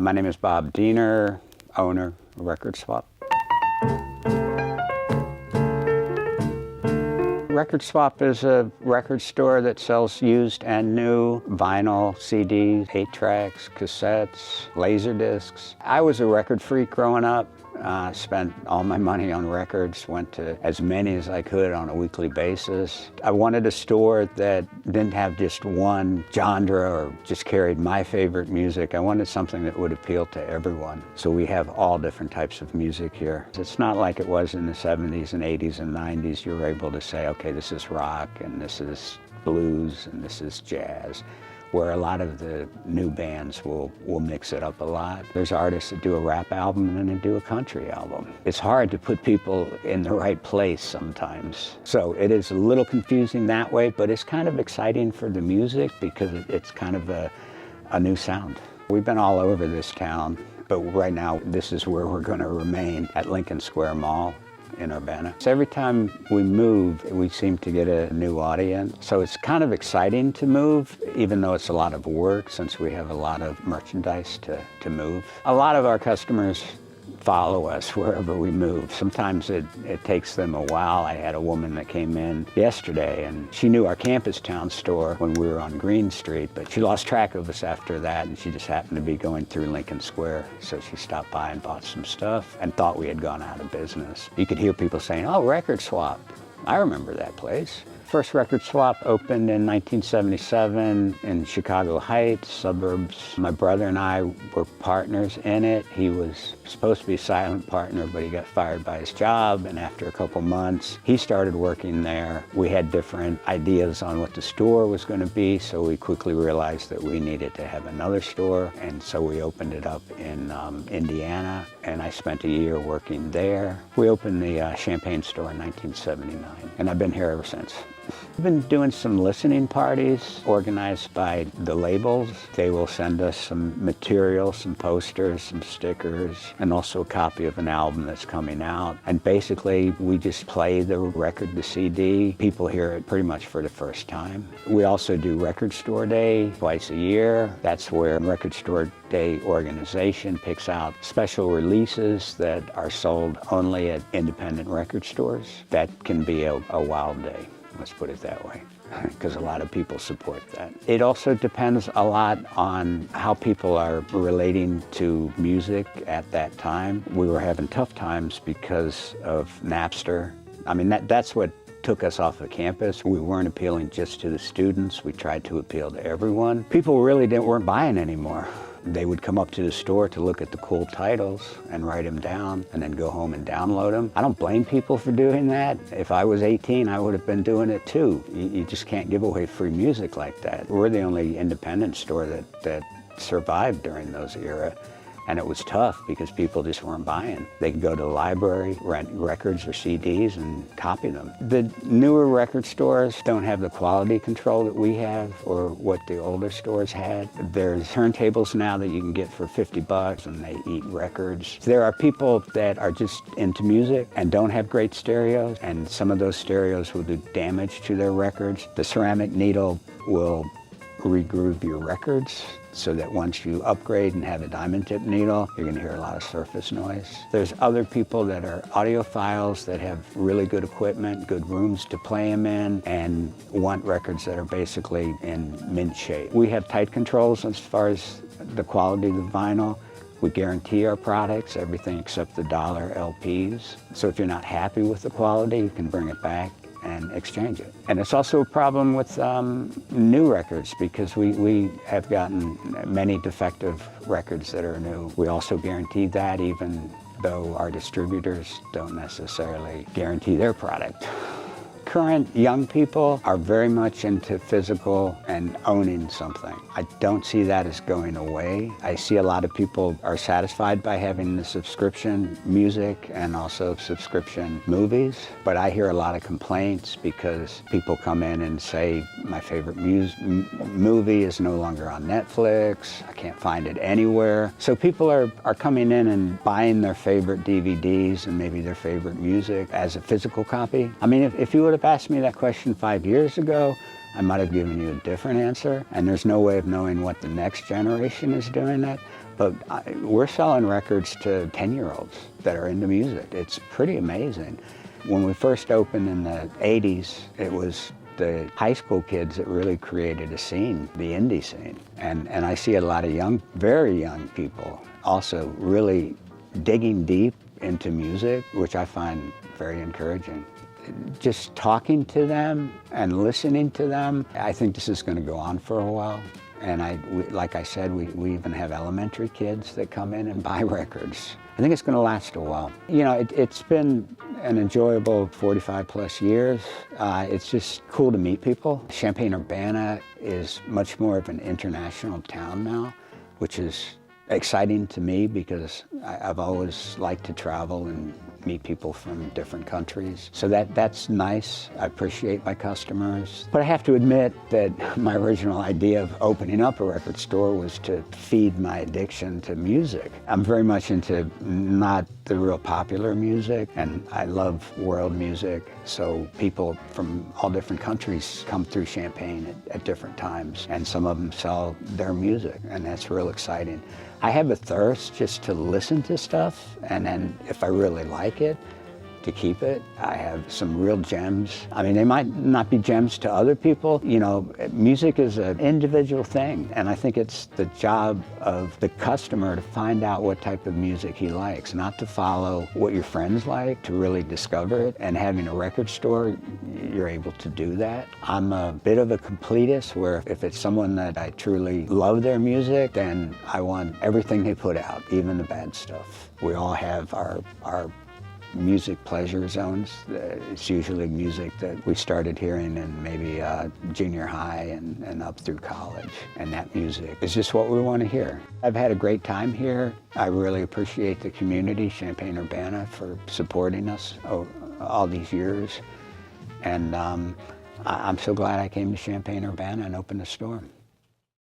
My name is Bob Deiner, owner of Record Swap. Record Swap is a record store that sells used and new vinyl, CDs, 8-tracks, cassettes, laser discs. I was a record freak growing up. Spent all my money on records, went to as many as I could on a weekly basis. I wanted a store that didn't have just one genre or just carried my favorite music. I wanted something that would appeal to everyone. So we have all different types of music here. It's not like it was in the 70s and 80s and 90s. You were able to say, okay, this is rock and this is blues and this is jazz, where a lot of the new bands will mix it up a lot. There's artists that do a rap album and then they do a country album. It's hard to put people in the right place sometimes. So it is a little confusing that way, but it's kind of exciting for the music because it's kind of a new sound. We've been all over this town, but right now this is where we're going to remain, at Lincoln Square Mall in Urbana. So every time we move, we seem to get a new audience. So it's kind of exciting to move, even though it's a lot of work since we have a lot of merchandise to move. A lot of our customers follow us wherever we move. Sometimes it takes them a while. I had a woman that came in yesterday and she knew our Campus Town store when we were on Green Street, but she lost track of us after that and she just happened to be going through Lincoln Square. So she stopped by and bought some stuff and thought we had gone out of business. You could hear people saying, oh, Record Swap. I remember that place. First Record Swap opened in 1977 in Chicago Heights, suburbs. My brother and I were partners in it. He was supposed to be a silent partner, but he got fired by his job, and after a couple months, he started working there. We had different ideas on what the store was going to be, so we quickly realized that we needed to have another store, and so we opened it up in Indiana, and I spent a year working there. We opened the Champaign store in 1979, and I've been here ever since. We've been doing some listening parties organized by the labels. They will send us some material, some posters, some stickers, and also a copy of an album that's coming out. And basically, we just play the record, the CD. People hear it pretty much for the first time. We also do Record Store Day twice a year. That's where Record Store Day organization picks out special releases that are sold only at independent record stores. That can be a wild day. Let's put it that way, because a lot of people support that. It also depends a lot on how people are relating to music at that time. We were having tough times because of Napster. I mean, that's what took us off the campus. We weren't appealing just to the students. We tried to appeal to everyone. People really weren't buying anymore. They would come up to the store to look at the cool titles and write them down and then go home and download them. I don't blame people for doing that. If I was 18, I would have been doing it too. You just can't give away free music like that. We're the only independent store that survived during those era. And it was tough because people just weren't buying. They could go to the library, rent records or CDs and copy them. The newer record stores don't have the quality control that we have or what the older stores had. There's turntables now that you can get for $50 and they eat records. There are people that are just into music and don't have great stereos, and some of those stereos will do damage to their records. The ceramic needle will regroove your records so that once you upgrade and have a diamond tip needle, you're going to hear a lot of surface noise. There's other people that are audiophiles that have really good equipment, good rooms to play them in, and want records that are basically in mint shape. We have tight controls as far as the quality of the vinyl. We guarantee our products, everything except the dollar LPs. So if you're not happy with the quality, you can bring it back and exchange it. And it's also a problem with new records because we have gotten many defective records that are new. We also guarantee that, even though our distributors don't necessarily guarantee their product. Current young people are very much into physical and owning something. I don't see that as going away. I see a lot of people are satisfied by having the subscription music and also subscription movies, but I hear a lot of complaints because people come in and say, my favorite movie is no longer on Netflix, I can't find it anywhere. So people are coming in and buying their favorite DVDs and maybe their favorite music as a physical copy. I mean, if you would have asked me that question 5 years ago, I might have given you a different answer, and there's no way of knowing what the next generation is doing that. but we're selling records to 10-year-olds that are into music. It's pretty amazing. When we first opened in the 80s, it was the high school kids that really created a scene, the indie scene. And I see a lot of young, very young people also really digging deep into music, which I find very encouraging. Just talking to them and listening to them, I think this is going to go on for a while. And like I said, we even have elementary kids that come in and buy records. I think it's going to last a while. You know, it's been an enjoyable 45 plus years. It's just cool to meet people. Champaign-Urbana is much more of an international town now, which is exciting to me because I've always liked to travel and meet people from different countries. So that's nice. I appreciate my customers. But I have to admit that my original idea of opening up a record store was to feed my addiction to music. I'm very much into not the real popular music, and I love world music. So people from all different countries come through Champaign at different times, and some of them sell their music, and that's real exciting. I have a thirst just to listen to stuff, and then if I really like it, to keep it. I have some real gems. I mean, they might not be gems to other people. You know, music is an individual thing, and I think it's the job of the customer to find out what type of music he likes, not to follow what your friends like, to really discover it. And having a record store, you're able to do that. I'm a bit of a completist, where if it's someone that I truly love their music, then I want everything they put out, even the bad stuff. We all have our music pleasure zones. It's usually music that we started hearing in maybe junior high and up through college. And that music is just what we want to hear. I've had a great time here. I really appreciate the community, Champaign-Urbana, for supporting us all these years. And I'm so glad I came to Champaign-Urbana and opened a store.